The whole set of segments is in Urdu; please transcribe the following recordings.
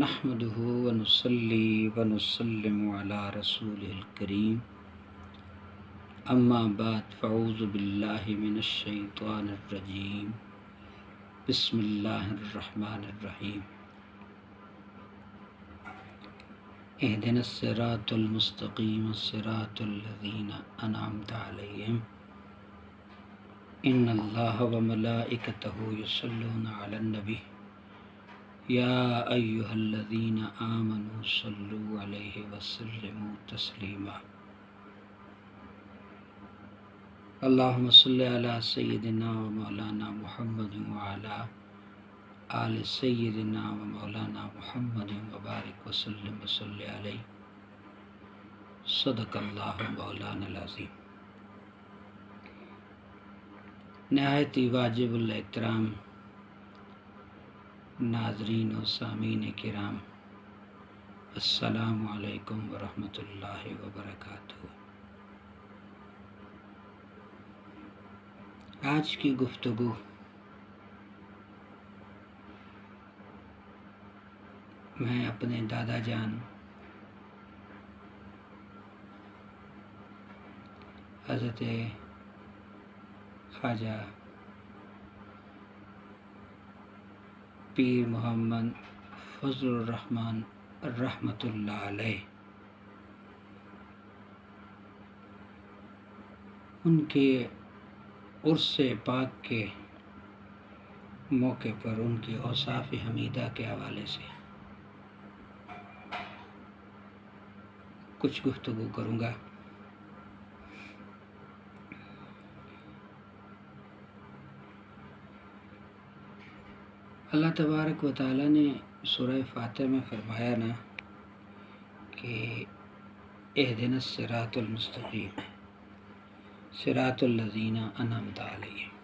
نحمده ونصلي ونسلم على رسوله الكريم اما بعد فاعوذ بالله من الشيطان الرجيم بسم الله الرحمن الرحيم اهدنا الصراط المستقيم صراط الذين أنعمت عليهم ان الله وملائكته يصلون على النبي يا أيها الذين آمنوا صلوا عليه وسلموا تسليما اللهم صل على سيدنا ومولانا محمد وعلى آل سيدنا ومولانا محمد وبارك وسلم وصل عليه صدق الله مولانا العظیم۔ نہایت ہی واجب الاحترام ناظرین و سامعین کرام، السلام علیکم ورحمۃ اللہ وبرکاتہ۔ آج کی گفتگو میں اپنے دادا جان حضرت خواجہ پیر محمد فضل الرحمن رحمۃ اللہ علیہ ان کے عرس پاک کے موقع پر ان کی اوصاف حمیدہ کے حوالے سے کچھ گفتگو کروں گا۔ اللہ تبارک و تعالیٰ نے سورہ فاتحہ میں فرمایا نا کہ اہدنا الصراط المستقیم صراط الذین انعمت علیہم،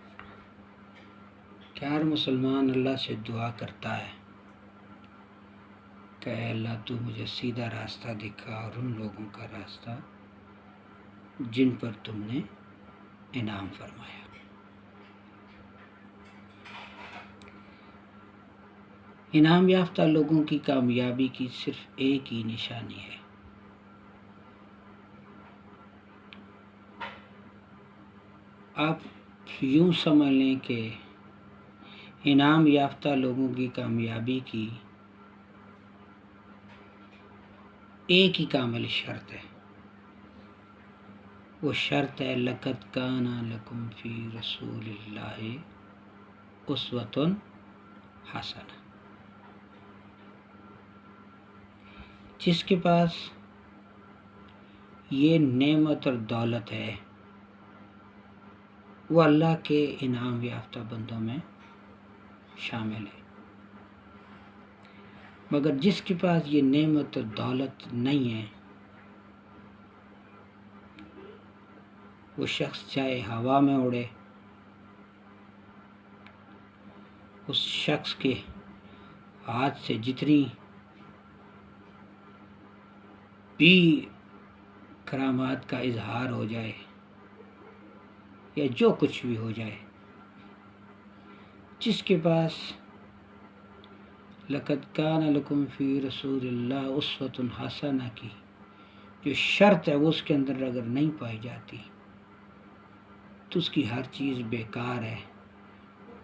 کہ ہر مسلمان اللہ سے دعا کرتا ہے کہ اے اللہ تو مجھے سیدھا راستہ دکھا اور ان لوگوں کا راستہ جن پر تم نے انعام فرمایا۔ انعام یافتہ لوگوں کی کامیابی کی صرف ایک ہی نشانی ہے، آپ یوں سمجھ لیں کہ انعام یافتہ لوگوں کی کامیابی کی ایک ہی کامل شرط ہے، وہ شرط ہے لَقَدْ كَانَ لَكُمْ فِي رَسُولِ اللَّهِ أُسْوَةٌ حَسَنَةٌ۔ جس کے پاس یہ نعمت اور دولت ہے وہ اللہ کے انعام یافتہ بندوں میں شامل ہے، مگر جس کے پاس یہ نعمت اور دولت نہیں ہے وہ شخص چاہے ہوا میں اڑے، اس شخص کے ہاتھ سے جتنی بھی کرامات کا اظہار ہو جائے یا جو کچھ بھی ہو جائے، جس کے پاس لَقَدْ كَانَ لَكُمْ فِي رَسُولِ اللَّهِ أُسْوَةٌ حَسَنَةٌ کی جو شرط ہے وہ اس کے اندر اگر نہیں پائی جاتی تو اس کی ہر چیز بیکار ہے،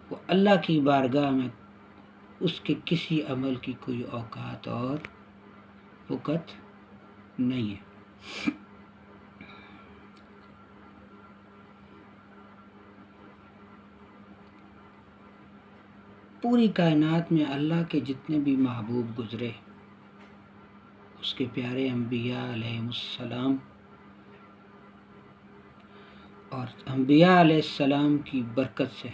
وہ اللہ کی بارگاہ میں اس کے کسی عمل کی کوئی اوقات اور وقت نہیں ہے۔ پوری کائنات میں اللہ کے جتنے بھی محبوب گزرے، اس کے پیارے انبیاء علیہ السلام اور انبیاء علیہ السلام کی برکت سے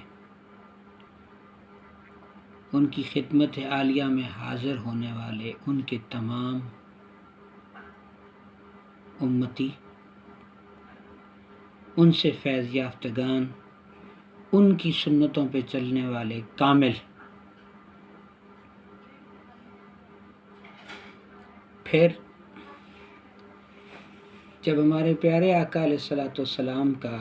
ان کی خدمت عالیہ میں حاضر ہونے والے ان کے تمام امتی، ان سے فیض یافتگان، ان کی سنتوں پہ چلنے والے کامل، پھر جب ہمارے پیارے آقا علیہ الصلوۃ والسلام کا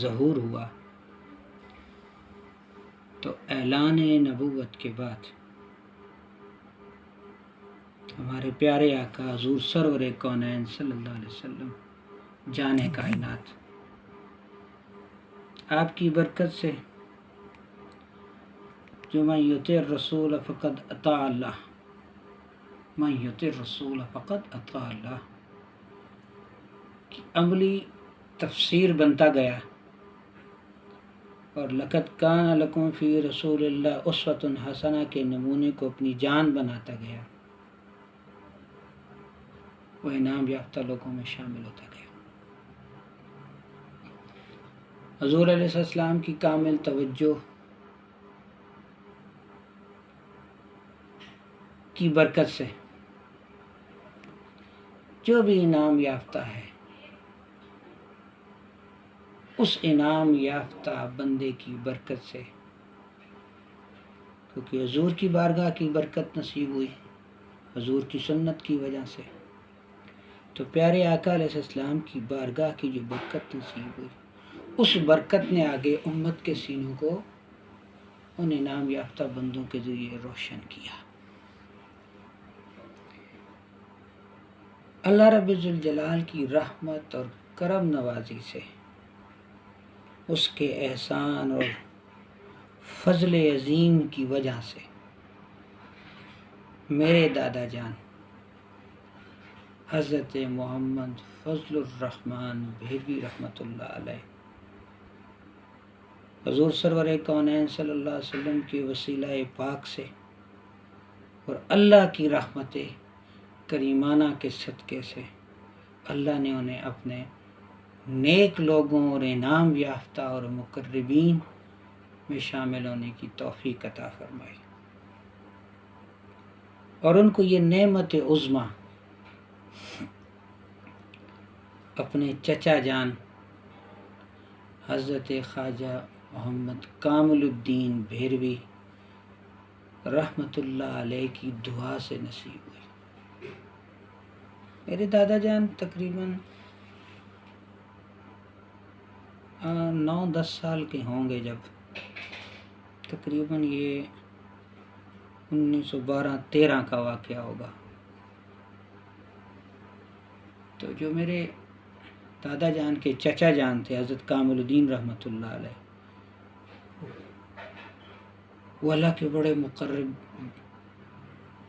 ظہور ہوا تو اعلان نبوت کے بعد ہمارے پیارے آقا حضور سرور کونین صلی اللہ علیہ وسلم جانے کائنات، آپ کی برکت سے جو من یطع الرسول فقد اطاع اللہ، من یطع الرسول فقد اطاع اللہ کی عملی تفسیر بنتا گیا، اور لقد کان لکم فی رسول اللہ اسوۃ حسنہ کے نمونے کو اپنی جان بناتا گیا، وہ انعام یافتہ لوگوں میں شامل ہوتا گیا۔ حضور علیہ السلام کی کامل توجہ کی برکت سے جو بھی انعام یافتہ ہے، اس انعام یافتہ بندے کی برکت سے، کیونکہ حضور کی بارگاہ کی برکت نصیب ہوئی حضور کی سنت کی وجہ سے، تو پیارے آقا علیہ السلام کی بارگاہ کی جو برکت نصیب ہوئی، اس برکت نے آگے امت کے سینوں کو ان انعام یافتہ بندوں کے ذریعے روشن کیا۔ اللہ رب ذوالجلال کی رحمت اور کرم نوازی سے، اس کے احسان اور فضل عظیم کی وجہ سے میرے دادا جان حضرت محمد فضل الرحمن بھیربی رحمۃ اللہ علیہ، حضور سرور کونین صلی اللہ علیہ وسلم کے وسیلہ پاک سے اور اللہ کی رحمت کریمانہ کے صدقے سے اللہ نے انہیں اپنے نیک لوگوں اور انعام یافتہ اور مقربین میں شامل ہونے کی توفیق عطا فرمائی، اور ان کو یہ نعمت عظمیٰ اپنے چچا جان حضرت خواجہ محمد کامل الدین بھیروی رحمۃ اللہ علیہ کی دعا سے نصیب ہوئی۔ میرے دادا جان تقریباً 9-10 سال کے ہوں گے، جب تقریباً یہ 1912-13 کا واقعہ ہوگا، تو جو میرے دادا جان کے چچا جان تھے حضرت کامل الدین رحمۃ اللہ علیہ، وہ اللہ کے بڑے مقرب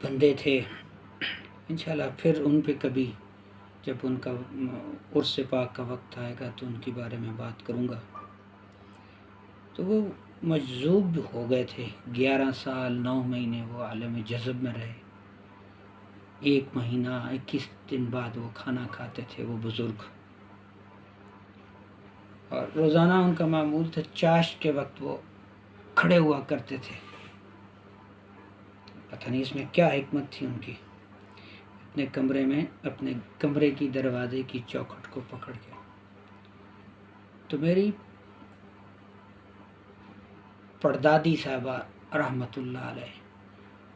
بندے تھے۔ انشاءاللہ پھر ان پہ کبھی جب ان کا عرس پاک کا وقت آئے گا تو ان کے بارے میں بات کروں گا۔ تو وہ مجذوب ہو گئے تھے، 11 سال 9 مہینے وہ عالم جذب میں رہے، 1 مہینہ 21 دن بعد وہ کھانا کھاتے تھے وہ بزرگ، اور روزانہ ان کا معمول تھا چاشت کے وقت وہ کھڑے ہوا کرتے تھے۔ پتہ نہیں اس میں کیا حکمت تھی ان کی، اپنے کمرے میں اپنے کمرے کی دروازے کی چوکھٹ کو پکڑ کے۔ تو میری پردادی صاحبہ رحمۃ اللہ علیہ،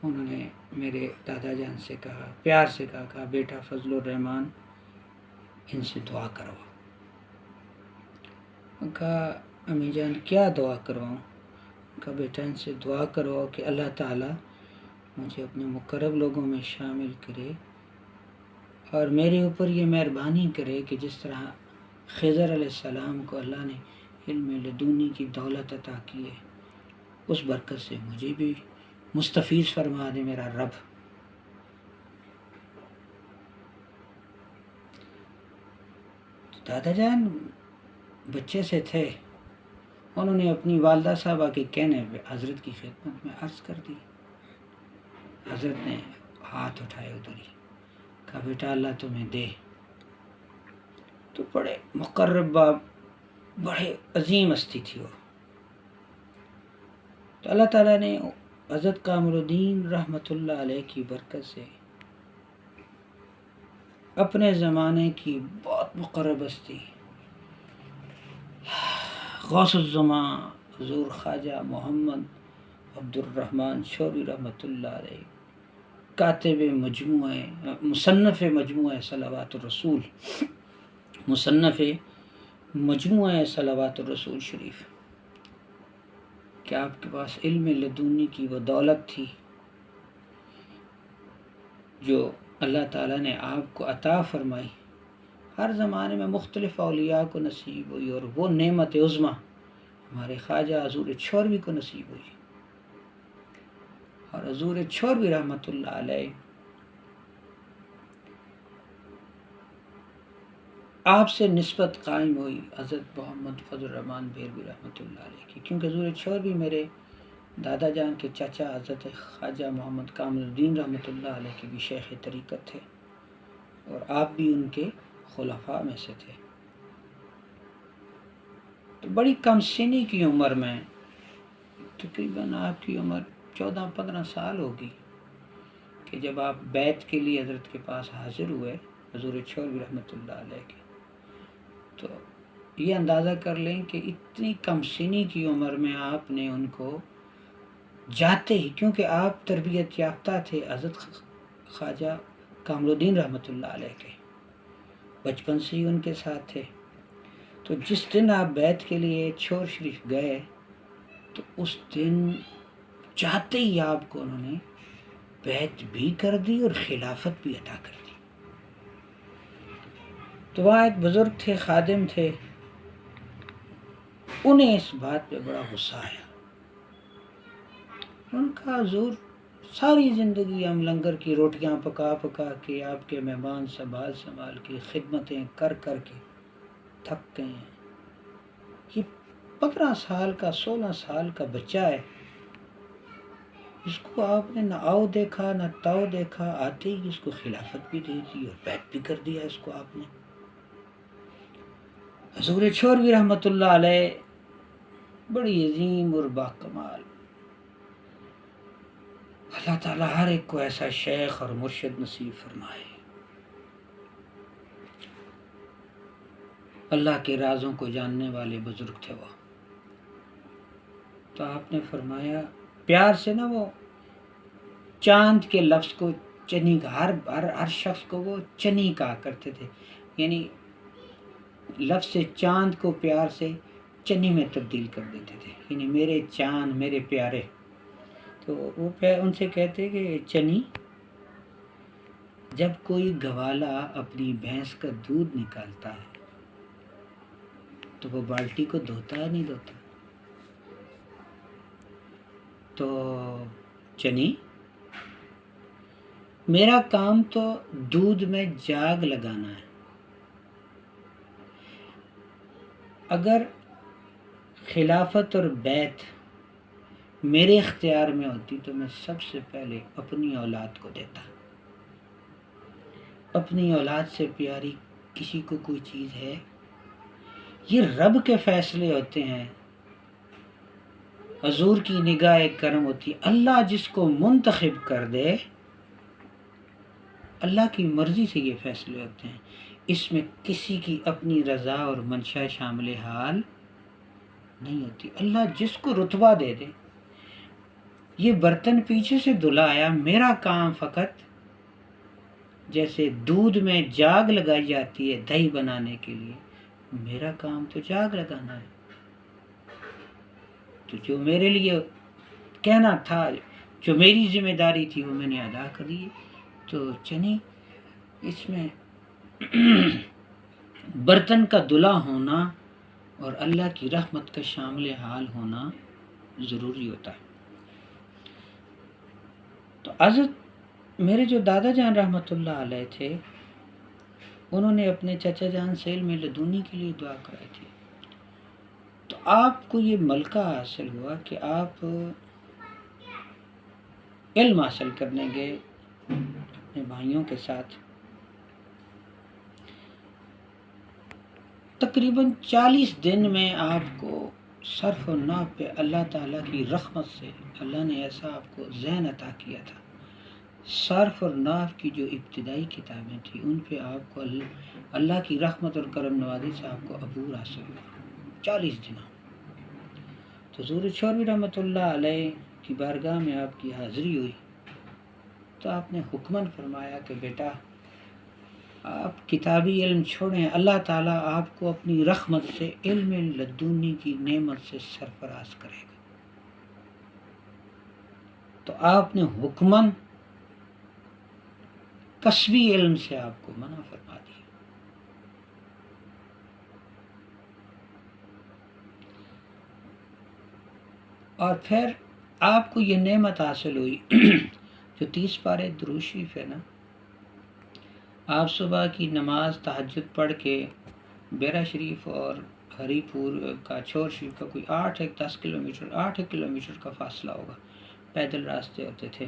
انہوں نے میرے دادا جان سے کہا، پیار سے کہا بیٹا فضل الرحمان ان سے دعا کرو۔ کہا امی جان کیا دعا کرواؤں؟ کہا بیٹا ان سے دعا کرو کہ اللہ تعالیٰ مجھے اپنے مقرب لوگوں میں شامل کرے، اور میرے اوپر یہ مہربانی کرے کہ جس طرح خضر علیہ السلام کو اللہ نے علم لدنی کی دولت عطا کی ہے، اس برکت سے مجھے بھی مستفیض فرما دے میرا رب۔ دادا جان بچے سے تھے، انہوں نے اپنی والدہ صاحبہ کے کہنے پہ حضرت کی خدمت میں عرض کر دی۔ حضرت نے ہاتھ اٹھائے ادھر ہی، کہا بیٹا اللہ تمہیں دے۔ تو بڑے مقرب باپ، بڑے عظیم ہستی تھی وہ۔ تو اللہ تعالیٰ نے حضرت کامل الدین رحمۃ اللہ علیہ کی برکت سے اپنے زمانے کی بہت مقرب ہستی غوث الزمان حضور خواجہ محمد عبد الرحمن شوری رحمۃ اللہ علیہ، کاتب مصنف مجموعہ صلوات الرسول، مصنف مجموعہ صلوات الرسول شریف، کہ آپ کے پاس علم لدنی کی وہ دولت تھی جو اللہ تعالیٰ نے آپ کو عطا فرمائی، ہر زمانے میں مختلف اولیاء کو نصیب ہوئی، اور وہ نعمت عظمیٰ ہمارے خواجہ حضور چھوروی کو نصیب ہوئی۔ اور حضور چھوروی رحمۃ اللہ علیہ آپ سے نسبت قائم ہوئی حضرت محمد فضل الرحمن بریلوی رحمۃ اللہ علیہ کی، کیونکہ حضور چھوروی میرے دادا جان کے چچا حضرت خواجہ محمد کامل الدین رحمۃ اللہ علیہ کے بھی شیخ طریقت تھے، اور آپ بھی ان کے خلفاء میں سے تھے۔ تو بڑی کم سنی کی عمر میں، تقریباً آپ کی عمر 14-15 سال ہوگی، کہ جب آپ بیعت کے لیے حضرت کے پاس حاضر ہوئے حضور چھوروی رحمۃ اللہ علیہ کے، تو یہ اندازہ کر لیں کہ اتنی کم سنی کی عمر میں آپ نے ان کو جاتے ہی، کیونکہ آپ تربیت یافتہ تھے حضرت خواجہ کامل الدین رحمۃ اللہ علیہ کے، بچپن سے ہی ان کے ساتھ تھے، تو جس دن آپ بیعت کے لیے چھور شریف گئے تو اس دن چاہتے ہی آپ کو انہوں نے بیعت بھی کر دی اور خلافت بھی عطا کر دی۔ تو وہاں ایک بزرگ تھے، خادم تھے، انہیں اس بات پہ بڑا غصہ آیا۔ ان کا حضور ساری زندگی ہم لنگر کی روٹیاں پکا پکا کے، آپ کے مہمان سنبھال سنبھال کے، خدمتیں کر کر کے تھک گئے ہیں، یہ 15 سال کا 16 سال کا بچہ ہے، اس کو آپ نے نہ آؤ دیکھا نہ تاؤ دیکھا، آتے ہی اس کو خلافت بھی دے دی اور بیعت بھی کر دیا اس کو آپ نے۔ حضور چھوروی رحمۃ اللہ علیہ بڑی عظیم اور باکمال، اللہ تعالیٰ ہر ایک کو ایسا شیخ اور مرشد نصیب فرمائے۔ اللہ کے رازوں کو جاننے والے بزرگ تھے وہ۔ تو آپ نے فرمایا پیار سے نا، وہ چاند کے لفظ کو چنی کا، ہر شخص کو وہ چنی کہا کرتے تھے، یعنی لفظ سے چاند کو پیار سے چنی میں تبدیل کر دیتے تھے، یعنی میرے چاند میرے پیارے۔ تو وہ ان سے کہتے کہ چنی، جب کوئی گوالا اپنی بھینس کا دودھ نکالتا ہے تو وہ بالٹی کو دھوتا ہے نہیں دھوتا؟ تو چنی، میرا کام تو دودھ میں جاگ لگانا ہے، اگر خلافت اور بیعت میرے اختیار میں ہوتی تو میں سب سے پہلے اپنی اولاد کو دیتا۔ اپنی اولاد سے پیاری کسی کو کوئی چیز ہے؟ یہ رب کے فیصلے ہوتے ہیں، حضور کی نگاہ کرم ہوتی ہے، اللہ جس کو منتخب کر دے، اللہ کی مرضی سے یہ فیصلے ہوتے ہیں، اس میں کسی کی اپنی رضا اور منشا شامل حال نہیں ہوتی۔ اللہ جس کو رتبہ دے دے، یہ برتن پیچھے سے دھلا آیا، میرا کام فقط جیسے دودھ میں جاگ لگائی جاتی ہے دہی بنانے کے لیے، میرا کام تو جاگ لگانا ہے، تو جو میرے لیے کہنا تھا، جو میری ذمہ داری تھی وہ میں نے ادا کر دی۔ تو چنی، اس میں برتن کا دھلا ہونا اور اللہ کی رحمت کا شامل حال ہونا ضروری ہوتا ہے۔ تو حضرت میرے جو دادا جان رحمۃ اللہ علیہ تھے، انہوں نے اپنے چچا جان سے علم لدنی کے لیے دعا کرائی تھی، تو آپ کو یہ ملکہ حاصل ہوا کہ آپ علم حاصل کرنے گئے اپنے بھائیوں کے ساتھ۔ تقریباً 40 دن میں آپ کو صرف و نحو پہ اللہ تعالیٰ کی رحمت سے اللہ نے ایسا آپ کو ذہن عطا کیا تھا، صرف اور نحو کی جو ابتدائی کتابیں تھیں ان پہ آپ کو اللہ کی رحمت اور کرم نوازی سے آپ کو عبور حاصل ہوا 40 دنوں۔ تو حضور چھوروی رحمۃ اللہ علیہ کی بارگاہ میں آپ کی حاضری ہوئی، تو آپ نے حکماً فرمایا کہ بیٹا آپ کتابی علم چھوڑیں، اللہ تعالیٰ آپ کو اپنی رحمت سے علم لدنی کی نعمت سے سرفراز کرے گا۔ تو آپ نے حکمن کسبی علم سے آپ کو منع فرما دیا. اور پھر آپ کو یہ نعمت حاصل ہوئی جو 30 پارے درود شریف ہے نا، آپ صبح کی نماز تہجد پڑھ کے بیرا شریف اور ہری پور کا چور شریف کا کوئی 10 کلومیٹر کا فاصلہ ہوگا، پیدل راستے ہوتے تھے.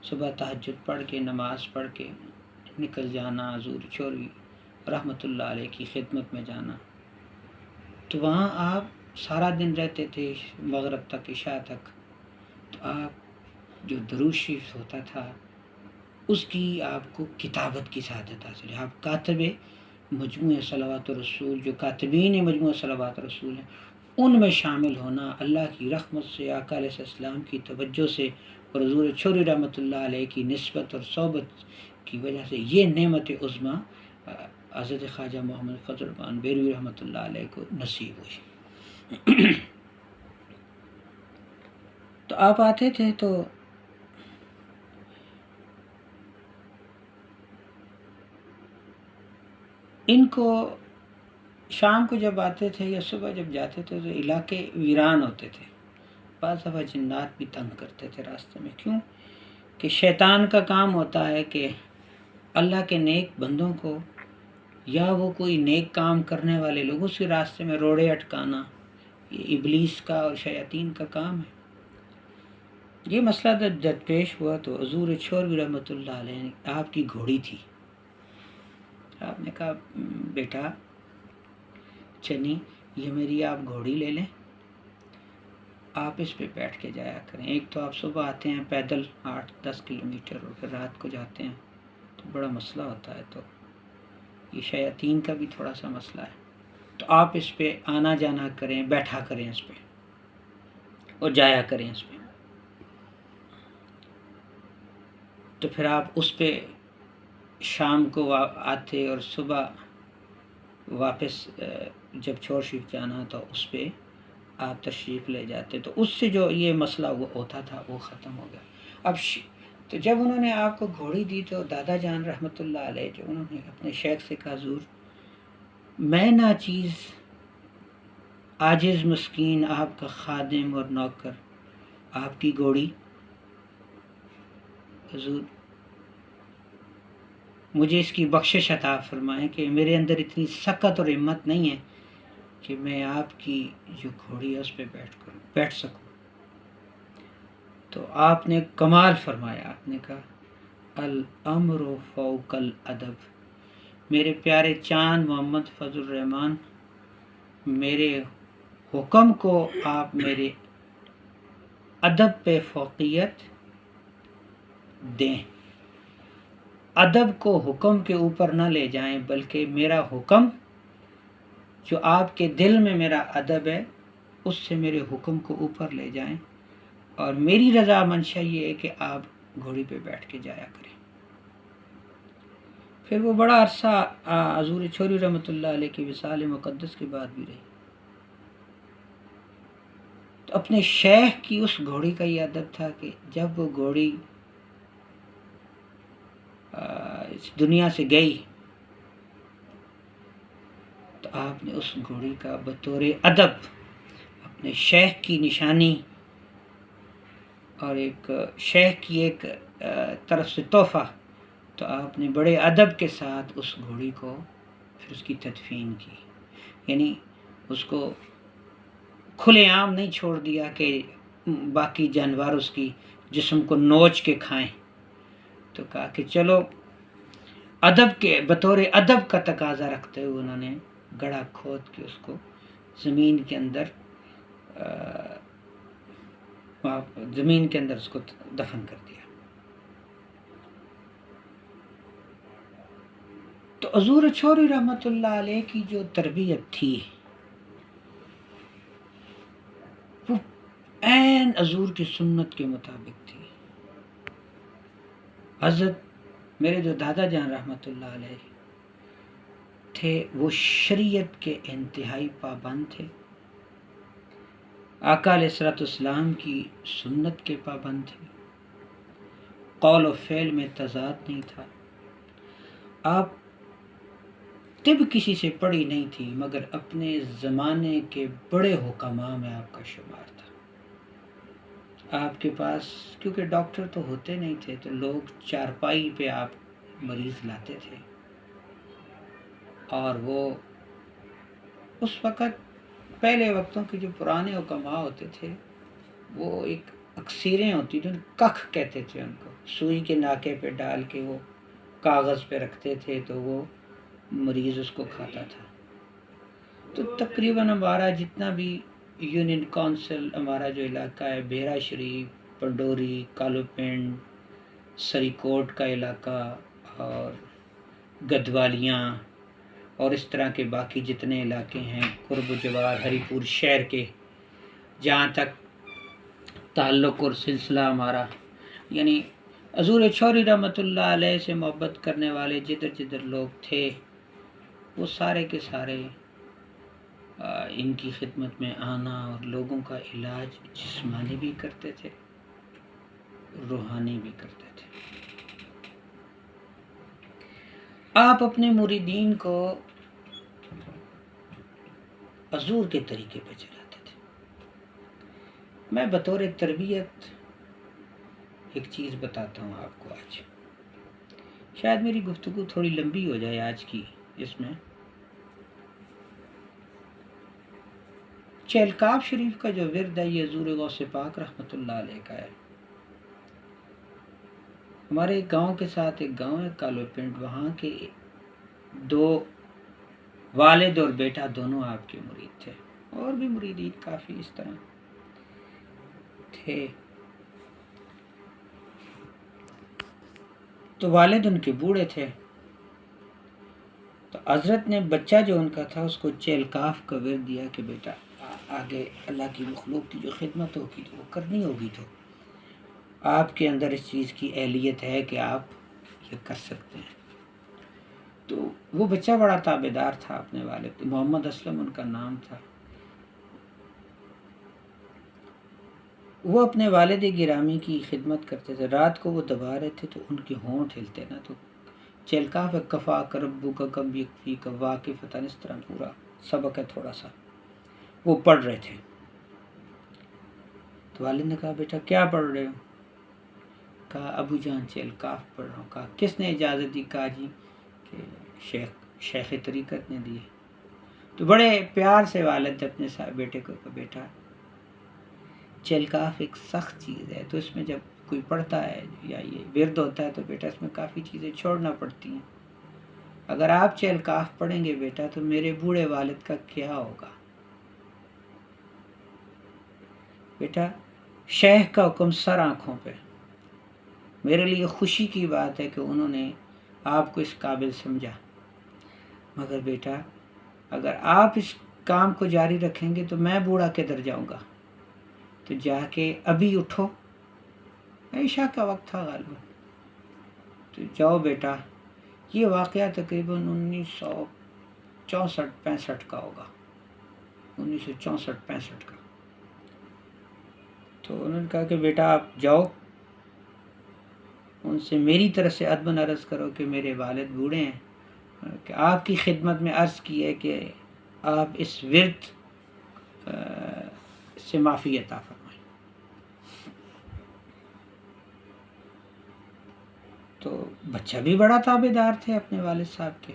صبح تہجد پڑھ کے نماز پڑھ کے نکل جانا، حضور چوری رحمۃ اللہ علیہ کی خدمت میں جانا. تو وہاں آپ سارا دن رہتے تھے مغرب تک، عشاء تک. تو آپ جو درود شریف ہوتا تھا اس کی آپ کو کتابت کی سعادت حاصل ہے. آپ کاتب مجموعہ صلوات الرسول، جو کاتبین مجموعہ صلوات الرسول ہیں، ان میں شامل ہونا اللہ کی رحمت سے، آقا علیہ السلام کی توجہ سے اور حضور چھوری رحمۃ اللہ علیہ کی نسبت اور صحبت کی وجہ سے یہ نعمت عظمیٰ حضرت خواجہ محمد فضل الرحمن بیروی رحمۃ اللہ علیہ کو نصیب ہوئی. تو آپ آتے تھے تو ان کو شام کو جب آتے تھے یا صبح جب جاتے تھے تو علاقے ویران ہوتے تھے. بعض دفعہ جنات بھی تنگ کرتے تھے راستے میں. کیوں کہ شیطان کا کام ہوتا ہے کہ اللہ کے نیک بندوں کو یا وہ کوئی نیک کام کرنے والے لوگوں سے راستے میں روڑے اٹکانا، یہ ابلیس کا اور شیاطین کا کام ہے. یہ مسئلہ جب پیش ہوا تو حضور چھوروی رحمۃ اللہ علیہ نے، آپ کی گھوڑی تھی، آپ نے کہا بیٹا چنی یہ میری آپ گھوڑی لے لیں، آپ اس پہ بیٹھ کے جایا کریں. ایک تو آپ صبح آتے ہیں پیدل 8-10 کلومیٹر اور پھر رات کو جاتے ہیں تو بڑا مسئلہ ہوتا ہے. تو یہ شیاطین کا بھی تھوڑا سا مسئلہ ہے. تو آپ اس پہ آنا جانا کریں، بیٹھا کریں اس پہ اور جایا کریں اس پہ. تو پھر آپ اس پہ شام کو آتے اور صبح واپس جب چور شریف جانا تو اس پہ آپ تشریف لے جاتے. تو اس سے جو یہ مسئلہ وہ ہوتا تھا وہ ختم ہو گیا. اب تو جب انہوں نے آپ کو گھوڑی دی تو دادا جان رحمۃ اللہ علیہ جو انہوں نے اپنے شیخ سے کہا حضور میں ناچیز عاجز مسکین آپ کا خادم اور نوکر، آپ کی گھوڑی، حضور مجھے اس کی بخشش عطا فرمائیں کہ میرے اندر اتنی سخت اور ہمت نہیں ہے کہ میں آپ کی جو گھوڑی ہے اس پہ بیٹھ سکوں. تو آپ نے کمال فرمایا، آپ نے کہا الامر فوق الادب. میرے پیارے چاند محمد فضل الرحمان، میرے حکم کو آپ میرے ادب پہ فوقیت دیں. ادب کو حکم کے اوپر نہ لے جائیں بلکہ میرا حکم جو آپ کے دل میں میرا ادب ہے اس سے میرے حکم کو اوپر لے جائیں، اور میری رضا منشا یہ ہے کہ آپ گھوڑی پہ بیٹھ کے جایا کریں. پھر وہ بڑا عرصہ حضور چھوری رحمۃ اللہ علیہ کی وصال مقدس کے بعد بھی رہی. تو اپنے شیخ کی اس گھوڑی کا یہ ادب تھا کہ جب وہ گھوڑی اس دنیا سے گئی تو آپ نے اس گھوڑی کا بطور ادب اپنے شیخ کی نشانی اور ایک شیخ کی ایک طرف سے تحفہ، تو آپ نے بڑے ادب کے ساتھ اس گھوڑی کو پھر اس کی تدفین کی. یعنی اس کو کھلے عام نہیں چھوڑ دیا کہ باقی جانور اس کی جسم کو نوچ کے کھائیں. تو کہا کہ چلو ادب کے بطور ادب کا تقاضا رکھتے ہوئے انہوں نے گڑھا کھود کے اس کو زمین کے اندر اس کو دفن کر دیا. تو حضور چھوری رحمۃ اللہ علیہ کی جو تربیت تھی وہ عین حضور کی سنت کے مطابق تھی. حضرت میرے جو دادا جان رحمۃ اللہ علیہ تھے وہ شریعت کے انتہائی پابند تھے، آقا علیہ السلام کی سنت کے پابند تھے. قول و فعل میں تضاد نہیں تھا، آپ طب کسی سے پڑھی نہیں تھی، مگر اپنے زمانے کے بڑے حکماء میں آپ کا شمار تھا۔ آپ کے پاس کیونکہ ڈاکٹر تو ہوتے نہیں تھے تو لوگ چارپائی پہ آپ مریض لاتے تھے، اور وہ اس وقت پہلے وقتوں کے جو پرانے حکماء ہوتے تھے وہ ایک اکثیریں ہوتی تھیں، ککھ کہتے تھے ان کو، سوئی کے ناکے پہ ڈال کے وہ کاغذ پہ رکھتے تھے تو وہ مریض اس کو کھاتا تھا۔ تو تقریباً ہمارا جتنا بھی یونین کونسل، ہمارا جو علاقہ ہے، بیرا شریف، پنڈوری، کالو پنڈ، سری کوٹ کا علاقہ اور گدوالیاں اور اس طرح کے باقی جتنے علاقے ہیں قرب و جوار ہری پور شہر کے، جہاں تک تعلق اور سلسلہ ہمارا، یعنی حضور چھوری رحمۃ اللہ علیہ سے محبت کرنے والے جدھر جدھر لوگ تھے وہ سارے کے سارے ان کی خدمت میں آنا اور لوگوں کا علاج جسمانی بھی کرتے تھے، روحانی بھی کرتے تھے۔ آپ اپنے مریدین کو حضور کے طریقے پہ چلاتے تھے۔ میں بطور تربیت ایک چیز بتاتا ہوں آپ کو آج، شاید میری گفتگو تھوڑی لمبی ہو جائے آج کی، اس میں چہلکاف شریف کا جو ورد ہے یہ حضور غوث پاک رحمۃ اللہ علیہ کا ہے۔ ہمارے ایک گاؤں کے ساتھ ایک گاؤں ہے کالو پنڈ، وہاں کے دو والد اور بیٹا دونوں آپ کے مرید تھے، اور بھی مریدین کافی اس طرح تھے۔ تو والد ان کے بوڑھے تھے، تو حضرت نے بچہ جو ان کا تھا اس کو چہلکاف کا ورد دیا کہ بیٹا آگے اللہ کی مخلوق کی جو خدمت ہوگی تو وہ کرنی ہوگی، تو آپ کے اندر اس چیز کی اہلیت ہے کہ آپ یہ کر سکتے ہیں۔ تو وہ بچہ بڑا تابعدار تھا اپنے والد، محمد اسلم ان کا نام تھا۔ وہ اپنے والد گرامی کی خدمت کرتے تھے، رات کو وہ دبا رہے تھے تو ان کے ہونٹ ہلتے نا، تو چہلکاف کفا کربو کا کب یکفی کا واقف فتح، اس طرح پورا سبق ہے تھوڑا سا، وہ پڑھ رہے تھے۔ تو والد نے کہا بیٹا کیا پڑھ رہے ہو؟ کہا ابو جان چہلکاف پڑھ رہا ہوں۔ کہا کس نے اجازت دی؟ کہا جی کہ شیخ طریقت نے دی۔ تو بڑے پیار سے والد نے اپنے بیٹے کو کہا بیٹا چہلکاف ایک سخت چیز ہے، تو اس میں جب کوئی پڑھتا ہے یا یہ ورد ہوتا ہے تو بیٹا اس میں کافی چیزیں چھوڑنا پڑتی ہیں، اگر آپ چہلکاف پڑھیں گے بیٹا تو میرے بوڑھے والد کا کیا ہوگا؟ بیٹا شیخ کا حکم سر آنکھوں پہ، میرے لیے خوشی کی بات ہے کہ انہوں نے آپ کو اس قابل سمجھا، مگر بیٹا اگر آپ اس کام کو جاری رکھیں گے تو میں بوڑھا کدھر جاؤں گا؟ تو جا کے ابھی اٹھو، عشاء کا وقت تھا غالباً، تو جاؤ بیٹا، یہ واقعہ تقریباً 1964-65 کا ہوگا، 1964-65 کا۔ تو انہوں نے کہا کہ بیٹا آپ جاؤ، ان سے میری طرف سے ادب عرض کرو کہ میرے والد بوڑھے ہیں، کہ آپ کی خدمت میں عرض کی ہے کہ آپ اس ورد سے معافی عطا فرمائیں۔ تو بچہ بھی بڑا تابعدار تھے اپنے والد صاحب کے،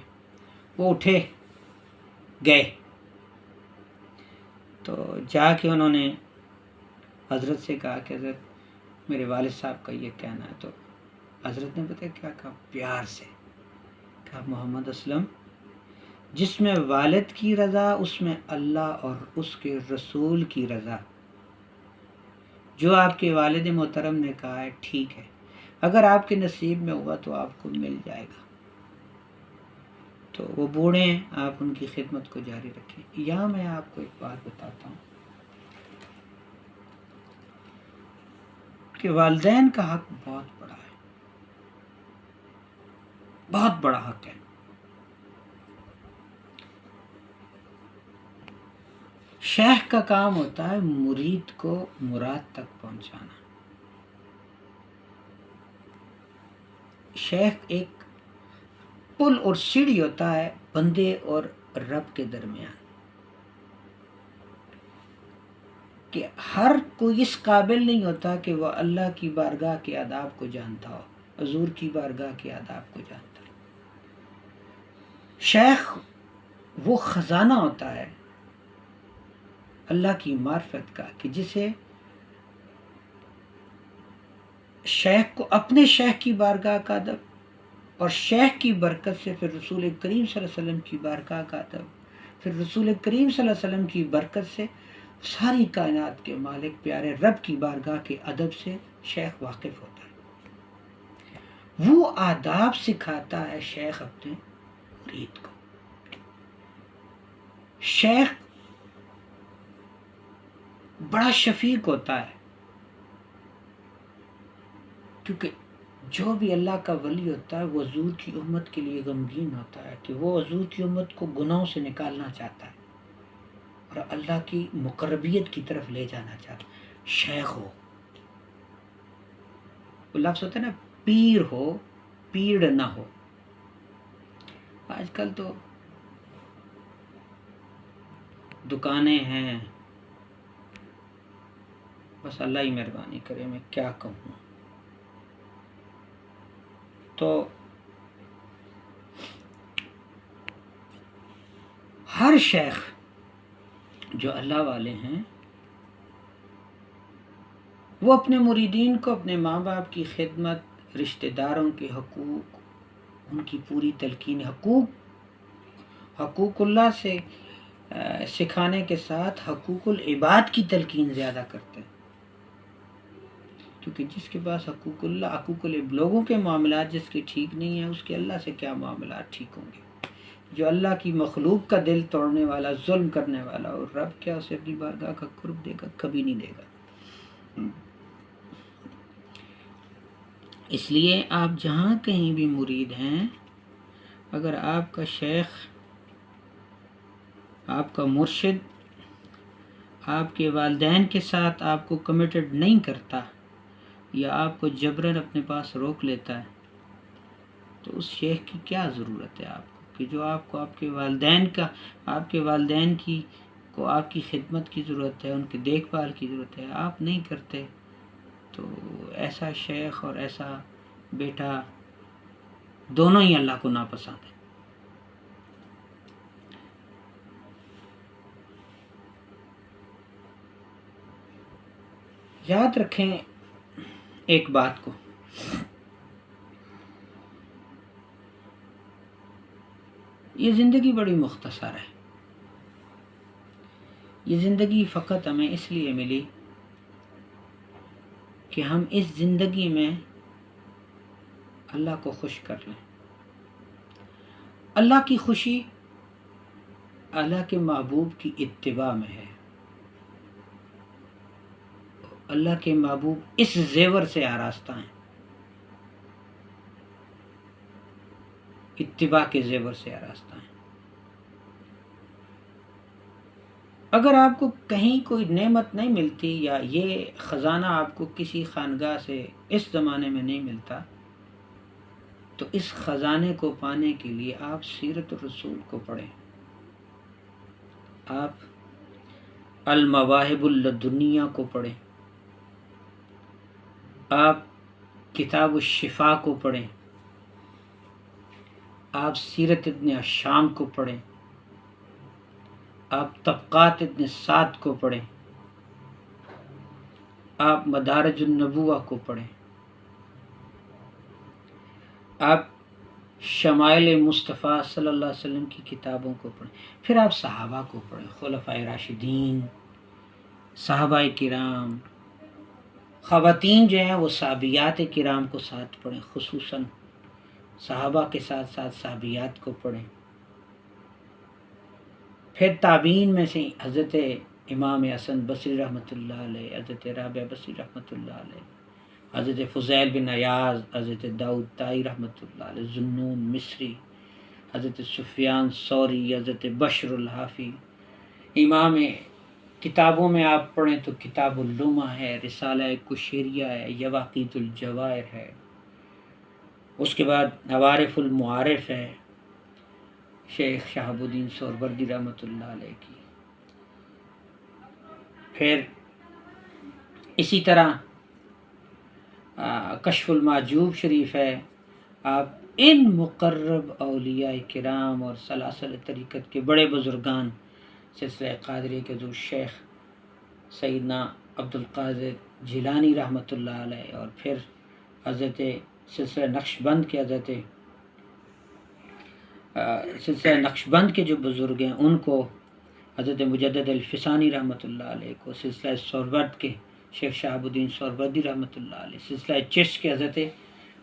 وہ اٹھے گئے، تو جا کے انہوں نے حضرت سے کہا کہ حضرت میرے والد صاحب کا یہ کہنا ہے۔ تو حضرت نے بتایا کیا کہا؟ پیار سے کہا محمد اسلم جس میں والد کی رضا اس میں اللہ اور اس کے رسول کی رضا، جو آپ کے والد محترم نے کہا ہے ٹھیک ہے، اگر آپ کے نصیب میں ہوا تو آپ کو مل جائے گا۔ تو وہ بوڑھے ہیں، آپ ان کی خدمت کو جاری رکھیں۔ یہاں میں آپ کو ایک بات بتاتا ہوں کہ والدین کا حق بہت بڑا ہے، بہت بڑا حق ہے۔ شیخ کا کام ہوتا ہے مرید کو مراد تک پہنچانا، شیخ ایک پل اور سیڑھی ہوتا ہے بندے اور رب کے درمیان، کہ ہر کوئی اس قابل نہیں ہوتا کہ وہ اللہ کی بارگاہ کے آداب کو جانتا ہو، حضور کی بارگاہ کے آداب کو جانتا ہو۔ شیخ وہ خزانہ ہوتا ہے اللہ کی معرفت کا کہ جسے شیخ کو اپنے شیخ کی بارگاہ کا ادب اور شیخ کی برکت سے پھر رسول کریم صلی اللہ علیہ وسلم کی بارگاہ کا ادب، پھر رسول کریم صلی اللہ علیہ وسلم کی برکت سے ساری کائنات کے مالک پیارے رب کی بارگاہ کے ادب سے شیخ واقف ہوتا ہے۔ وہ آداب سکھاتا ہے شیخ اپنے مرید کو۔ شیخ بڑا شفیق ہوتا ہے، کیونکہ جو بھی اللہ کا ولی ہوتا ہے وہ حضور کی امت کے لیے غمگین ہوتا ہے، کہ وہ حضور کی امت کو گناہوں سے نکالنا چاہتا ہے اور اللہ کی مقربیت کی طرف لے جانا چاہتا ہے۔ شیخ ہو، وہ لفظ ہوتا ہے نا، پیر ہو پیڑ نہ ہو۔ آج کل تو دکانیں ہیں، بس اللہ ہی مہربانی کرے، میں کیا کہوں۔ تو ہر شیخ جو اللہ والے ہیں وہ اپنے مریدین کو اپنے ماں باپ کی خدمت، رشتہ داروں کے حقوق، ان کی پوری تلقین حقوق اللہ سے سکھانے کے ساتھ حقوق العباد کی تلقین زیادہ کرتے ہیں، کیونکہ جس کے پاس حقوق اللہ، حقوق لوگوں کے معاملات جس کے ٹھیک نہیں ہیں، اس کے اللہ سے کیا معاملات ٹھیک ہوں گے؟ جو اللہ کی مخلوق کا دل توڑنے والا، ظلم کرنے والا، اور رب کیا اسے اپنی بارگاہ کا قرب دے گا؟ کبھی نہیں دے گا۔ اس لیے آپ جہاں کہیں بھی مرید ہیں، اگر آپ کا شیخ، آپ کا مرشد آپ کے والدین کے ساتھ آپ کو کمیٹڈ نہیں کرتا یا آپ کو جبراً اپنے پاس روک لیتا ہے، تو اس شیخ کی کیا ضرورت ہے آپ کو، کہ جو آپ کو آپ کے والدین کو آپ کی خدمت کی ضرورت ہے، ان کی دیکھ بھال کی ضرورت ہے، آپ نہیں کرتے، تو ایسا شیخ اور ایسا بیٹا دونوں ہی اللہ کو ناپسند ہے۔ یاد رکھیں ایک بات کو، یہ زندگی بڑی مختصر ہے۔ یہ زندگی فقط ہمیں اس لیے ملی کہ ہم اس زندگی میں اللہ کو خوش کر لیں۔ اللہ کی خوشی اللہ کے محبوب کی اتباع میں ہے۔ اللہ کے محبوب اس زیور سے آراستہ ہیں، اتباع کے زیور سے آراستہ ہیں۔ اگر آپ کو کہیں کوئی نعمت نہیں ملتی یا یہ خزانہ آپ کو کسی خانگاہ سے اس زمانے میں نہیں ملتا، تو اس خزانے کو پانے کے لیے آپ سیرت الرسول کو پڑھیں، آپ المواہب اللدنیہ کو پڑھیں، آپ کتاب الشفا کو پڑھیں، آپ سیرت ابن ہشام کو پڑھیں، آپ طبقات ابن سعد کو پڑھیں، آپ مدارج النبوہ کو پڑھیں، آپ شمائل مصطفیٰ صلی اللہ علیہ وسلم کی کتابوں کو پڑھیں، پھر آپ صحابہ کو پڑھیں، خلفائے راشدین، صحابہ کرام، خواتین جو ہیں وہ صحابیات کرام کو ساتھ پڑھیں، خصوصاً صحابہ کے ساتھ ساتھ صحابیات کو پڑھیں۔ پھر تابعین میں سے حضرت امام حسن بصری رحمۃ اللہ علیہ، حضرت رابعہ بصری رحمۃ اللہ علیہ، حضرت فضیل بن عیاض، حضرت داؤد طائی رحمۃ اللہ علیہ، ذوالنون مصری، حضرت سفیان ثوری، حضرت بشر الحافی۔ امام کتابوں میں آپ پڑھیں تو کتاب اللمع ہے، رسالہ کشیریہ ہے، یواقیت الجواہر ہے، اس کے بعد عوارف المعارف ہے شیخ شہاب الدین سہروردی رحمۃ اللہ علیہ کی. پھر اسی طرح کشف المعجوب شریف ہے. آپ ان مقرب اولیاء کرام اور سلاسل طریقت کے بڑے بزرگان سلسلہ قادری کے حضور شیخ سیدنا عبد القادر جیلانی رحمۃ اللہ علیہ، اور پھر حضرت سلسلہ نقشبند کے سلسلہ نقشبند کے جو بزرگ ہیں ان کو، حضرت مجدد الفسانی رحمۃ اللہ علیہ کو، سلسلہ سہرورد کے شیخ شہاب الدین سہروردی رحمۃ اللہ علیہ، سلسلہ چشت کے حضرت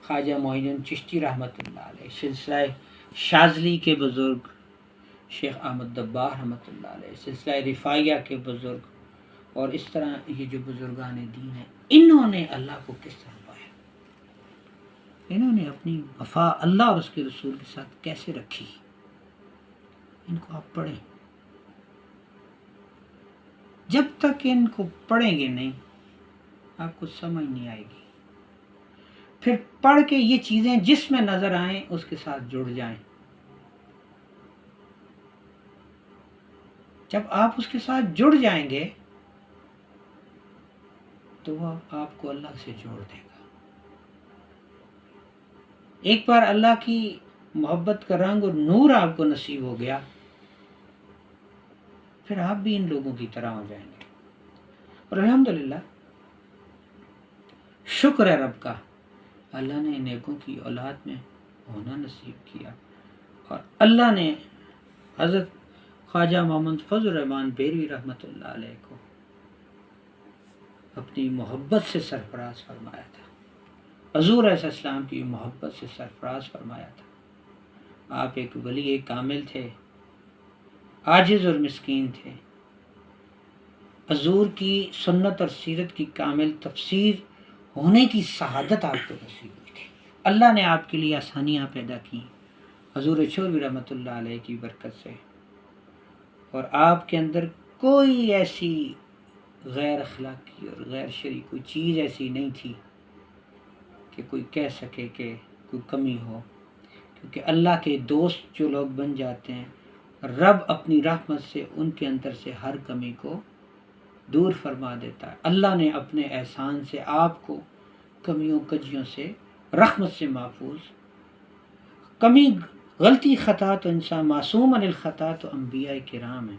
خواجہ معین الدین چشتی رحمۃ اللہ علیہ، سلسلہ شاذلی کے بزرگ شیخ احمد دباغ رحمۃ اللہ علیہ، سلسلہ رفاعیہ کے بزرگ، اور اس طرح یہ جو بزرگان دین ہیں، انہوں نے اللہ کو کس طرح پایا، انہوں نے اپنی وفا اللہ اور اس کے رسول کے ساتھ کیسے رکھی. ان کو آپ پڑھیں. جب تک ان کو پڑھیں گے نہیں آپ کو سمجھ نہیں آئے گی. پھر پڑھ کے یہ چیزیں جس میں نظر آئیں اس کے ساتھ جڑ جائیں. جب آپ اس کے ساتھ جڑ جائیں گے تو وہ آپ کو اللہ سے جوڑ دے گا. ایک بار اللہ کی محبت کا رنگ اور نور آپ کو نصیب ہو گیا، پھر آپ بھی ان لوگوں کی طرح ہو جائیں گے. اور الحمدللہ شکر ہے رب کا، اللہ نے نیکوں کی اولاد میں ہونا نصیب کیا، اور اللہ نے حضرت خواجہ محمد فضل الرحمان بیروی رحمۃ اللہ علیہ کو اپنی محبت سے سرفراز فرمایا تھا، حضور علیہ السلام کی محبت سے سرفراز فرمایا تھا. آپ ایک ولی کامل تھے، عاجز اور مسکین تھے. حضور کی سنت اور سیرت کی کامل تفسیر ہونے کی سعادت آپ کو نصیب ہوئی تھی. اللہ نے آپ کے لیے آسانیاں پیدا کی حضور چودھری رحمۃ اللہ علیہ کی برکت سے، اور آپ کے اندر کوئی ایسی غیر اخلاقی اور غیر شرعی کوئی چیز ایسی نہیں تھی کہ کوئی کہہ سکے کہ کوئی کمی ہو. کیونکہ اللہ کے دوست جو لوگ بن جاتے ہیں، رب اپنی رحمت سے ان کے اندر سے ہر کمی کو دور فرما دیتا ہے. اللہ نے اپنے احسان سے آپ کو کمیوں کجیوں سے رحمت سے محفوظ. کمی غلطی خطا تو انسان معصوم عن الخطا تو انبیاء کرام ہیں.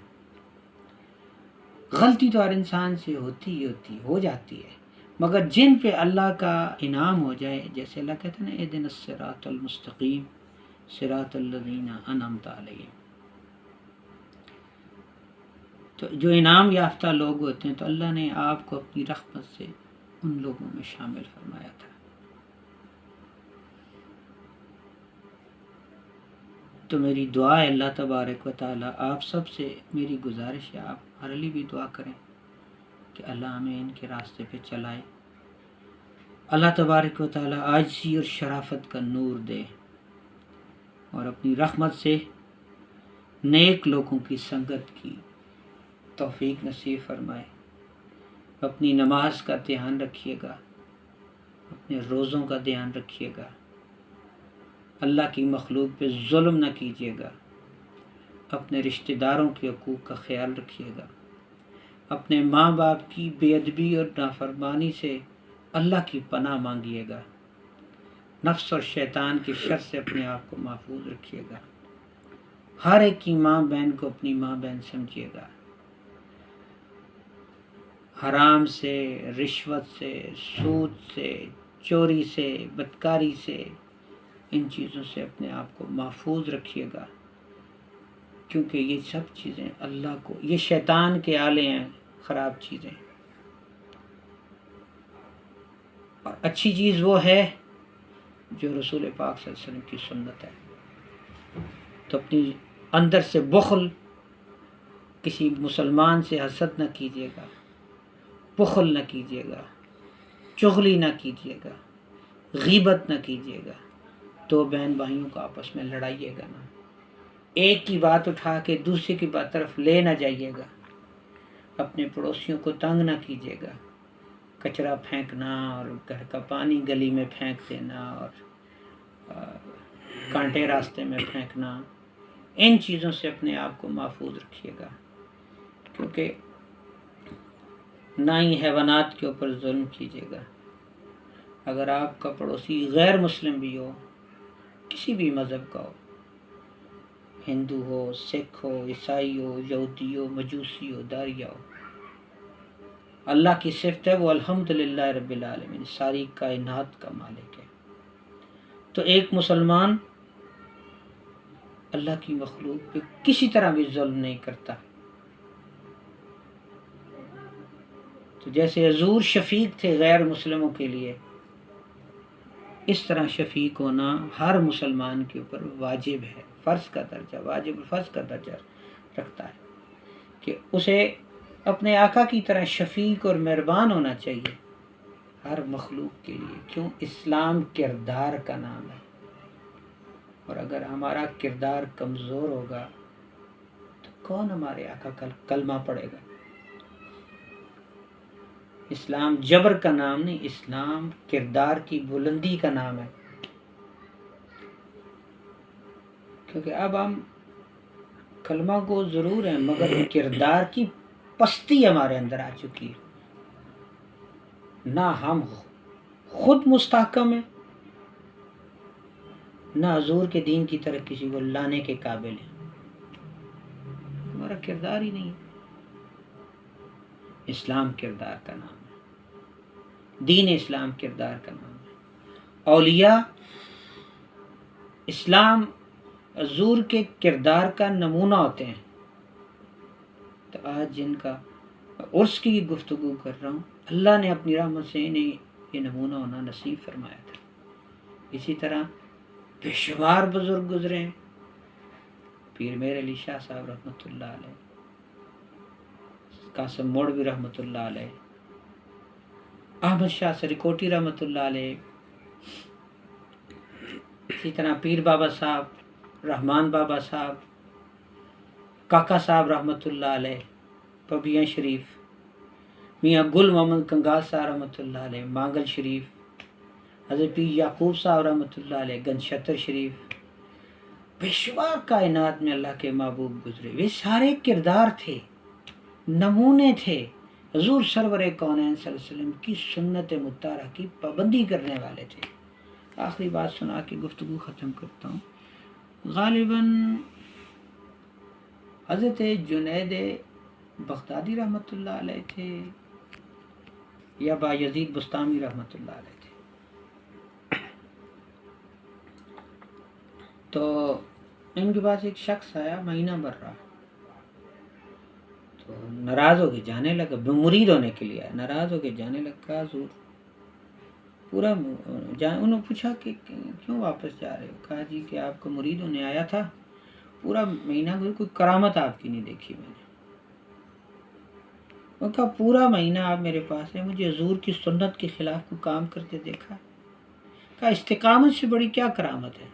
غلطی تو ہر انسان سے ہو جاتی ہے، مگر جن پہ اللہ کا انعام ہو جائے، جیسے اللہ کہتے ہیں نا اہدنا الصراط المستقیم صراط الذین انعمت علیہم، تو جو انعام یافتہ لوگ ہوتے ہیں تو اللہ نے آپ کو اپنی رحمت سے ان لوگوں میں شامل فرمایا تھا. تو میری دعا ہے اللہ تبارک و تعالی آپ سب سے میری گزارش ہے، آپ ہمارے لیے بھی دعا کریں کہ اللہ ہمیں ان کے راستے پہ چلائے. اللہ تبارک و تعالی عاجزی اور شرافت کا نور دے، اور اپنی رحمت سے نیک لوگوں کی سنگت کی توفیق نصیب فرمائے. اپنی نماز کا دھیان رکھیے گا، اپنے روزوں کا دھیان رکھیے گا، اللہ کی مخلوق پہ ظلم نہ کیجیے گا، اپنے رشتہ داروں کے حقوق کا خیال رکھیے گا، اپنے ماں باپ کی بے ادبی اور نافرمانی سے اللہ کی پناہ مانگیے گا، نفس اور شیطان کی شر سے اپنے آپ کو محفوظ رکھیے گا، ہر ایک کی ماں بہن کو اپنی ماں بہن سمجھیے گا، حرام سے، رشوت سے، سود سے، چوری سے، بدکاری سے، ان چیزوں سے اپنے آپ کو محفوظ رکھیے گا، کیونکہ یہ سب چیزیں اللہ کو، یہ شیطان کے آلے ہیں، خراب چیزیں. اور اچھی چیز وہ ہے جو رسول پاک صلی اللہ علیہ وسلم کی سنت ہے. تو اپنی اندر سے بخل، کسی مسلمان سے حسد نہ کیجیے گا، بخل نہ کیجیے گا، چغلی نہ کیجیے گا، غیبت نہ کیجیے گا. دو بہن بھائیوں کو آپس میں لڑائیے گا نا، ایک کی بات اٹھا کے دوسرے کی بات طرف لے نہ جائیے گا. اپنے پڑوسیوں کو تنگ نہ کیجیے گا، کچرا پھینکنا اور گھر کا پانی گلی میں پھینک دینا کانٹے راستے میں پھینکنا، ان چیزوں سے اپنے آپ کو محفوظ رکھیے گا، کیونکہ نہ ہی حیوانات کے اوپر ظلم کیجیے گا۔ اگر آپ کا پڑوسی غیر مسلم بھی ہو، کسی بھی مذہب کا ہو، ہندو ہو، سکھ ہو، عیسائی ہو، یہودی ہو، مجوسی ہو، داریہ ہو، اللہ کی صفت ہے وہ الحمدللہ رب العالمین، ساری کائنات کا مالک ہے۔ تو ایک مسلمان اللہ کی مخلوق پہ کسی طرح بھی ظلم نہیں کرتا۔ تو جیسے حضور شفیق تھے غیر مسلموں کے لیے، اس طرح شفیق ہونا ہر مسلمان کے اوپر واجب ہے، فرض کا درجہ، واجب فرض کا درجہ رکھتا ہے کہ اسے اپنے آقا کی طرح شفیق اور مہربان ہونا چاہیے ہر مخلوق کے لیے۔ کیوں؟ اسلام کردار کا نام ہے، اور اگر ہمارا کردار کمزور ہوگا تو کون ہمارے آقا کا کلمہ پڑھے گا؟ اسلام جبر کا نام نہیں، اسلام کردار کی بلندی کا نام ہے۔ کیونکہ اب ہم کلمہ کو ضرور ہیں، مگر کردار کی پستی ہمارے اندر آ چکی ہے۔ نہ ہم خود مستحکم ہیں، نہ حضور کے دین کی طرف کسی کو لانے کے قابل ہیں، ہمارا کردار ہی نہیں ہے۔ اسلام کردار کا نام ہے، دین اسلام کردار کا نام ہے۔ اولیاء اسلام حضور کے کردار کا نمونہ ہوتے ہیں۔ تو آج جن کا عرس کی گفتگو کر رہا ہوں، اللہ نے اپنی رحمت سے انہیں یہ نمونہ ہونا نصیب فرمایا تھا۔ اسی طرح بے شمار بزرگ گزرے ہیں، پیر میر علی شاہ صاحب رحمۃ اللہ علیہ، قاسم موڑوی رحمۃ اللہ علیہ، احمد شاہ سریکوٹی رحمۃ اللہ علیہ، اسی طرح پیر بابا صاحب، رحمان بابا صاحب، کاکا صاحب رحمۃ اللہ علیہ، پبیاں شریف، میاں گل محمد کنگال صاحب رحمۃ اللہ علیہ، مانگل شریف، حضرت پیر یعقوب صاحب رحمۃ اللہ علیہ، گنج شتر شریف، بے شمار کائنات میں اللہ کے محبوب گزرے، وہ سارے کردار تھے، نمونے تھے، حضور سرور کونین صلی اللہ علیہ وسلم کی سنت مطہرہ کی پابندی کرنے والے تھے۔ آخری بات سنا کے گفتگو ختم کرتا ہوں۔ غالباً حضرت جنید بغدادی رحمۃ اللہ علیہ تھے یا بایزید بستامی رحمۃ اللہ علیہ تھے۔ تو ان کے پاس ایک شخص آیا، مہینہ بھر رہا، تو ناراض ہو کے جانے لگا، مرید ہونے کے لیے آیا، ناراض ہو کے جانے لگا۔ حضور پورا انہوں نے پوچھا کہ کیوں واپس جا رہے ہو؟ کہا جی کہ آپ کو مرید ہونے آیا تھا، پورا مہینہ کوئی کرامت آپ کی نہیں دیکھی میں نے۔ وہ کہا پورا مہینہ آپ میرے پاس ہے، مجھے حضور کی سنت کے خلاف کوئی کام کرتے دیکھا؟ کہا استقامت سے بڑی کیا کرامت ہے،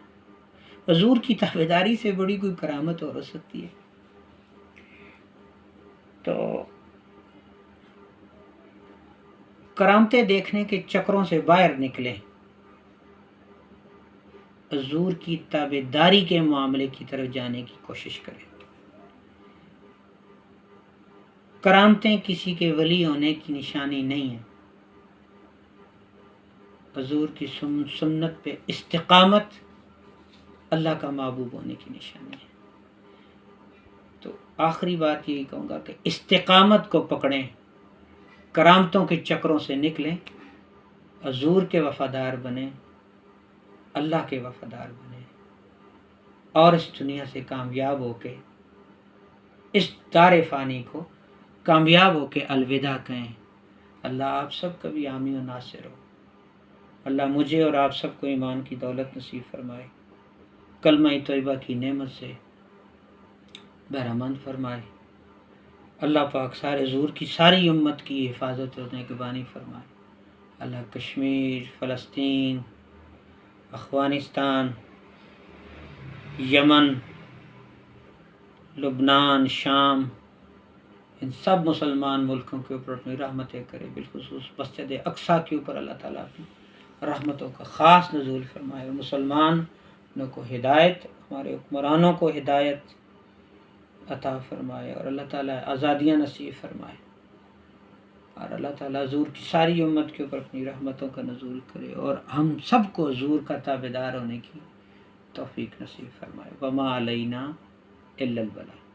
حضور کی تابعداری سے بڑی کوئی کرامت اور ہو سکتی ہے؟ تو کرامتیں دیکھنے کے چکروں سے باہر نکلے، حضور کی تابعداری کے معاملے کی طرف جانے کی کوشش کریں۔ کرامتیں کسی کے ولی ہونے کی نشانی نہیں ہے، حضور کی سنت پہ استقامت اللہ کا محبوب ہونے کی نشانی ہے۔ تو آخری بات یہی کہوں گا کہ استقامت کو پکڑیں، کرامتوں کے چکروں سے نکلیں، حضور کے وفادار بنیں، اللہ کے وفادار بنیں، اور اس دنیا سے کامیاب ہو کے، اس دار فانی کو کامیاب ہو کے الوداع کہیں۔ اللہ آپ سب کا بھی حامی و ناصر ہو۔ اللہ مجھے اور آپ سب کو ایمان کی دولت نصیب فرمائے، کلمہ طیبہ کی نعمت سے بہرمند فرمائے۔ اللہ پاک سارے حضور کی ساری امت کی حفاظت اور نگہبانی فرمائے۔ اللہ کشمیر، فلسطین، افغانستان، یمن، لبنان، شام، ان سب مسلمان ملکوں کے اوپر اپنی رحمتیں کرے، بالخصوص مسجد اقصیٰ کے اوپر اللہ تعالیٰ اپنی رحمتوں کا خاص نزول فرمائے، اور مسلمانوں کو ہدایت، ہمارے حکمرانوں کو ہدایت عطا فرمائے، اور اللہ تعالیٰ آزادیاں نصیب فرمائے، اور اللہ تعالیٰ حضور کی ساری امت کے اوپر اپنی رحمتوں کا نزول کرے، اور ہم سب کو حضور کا تابعدار ہونے کی توفیق نصیب فرمائے۔ وما علینا الا البلاغ۔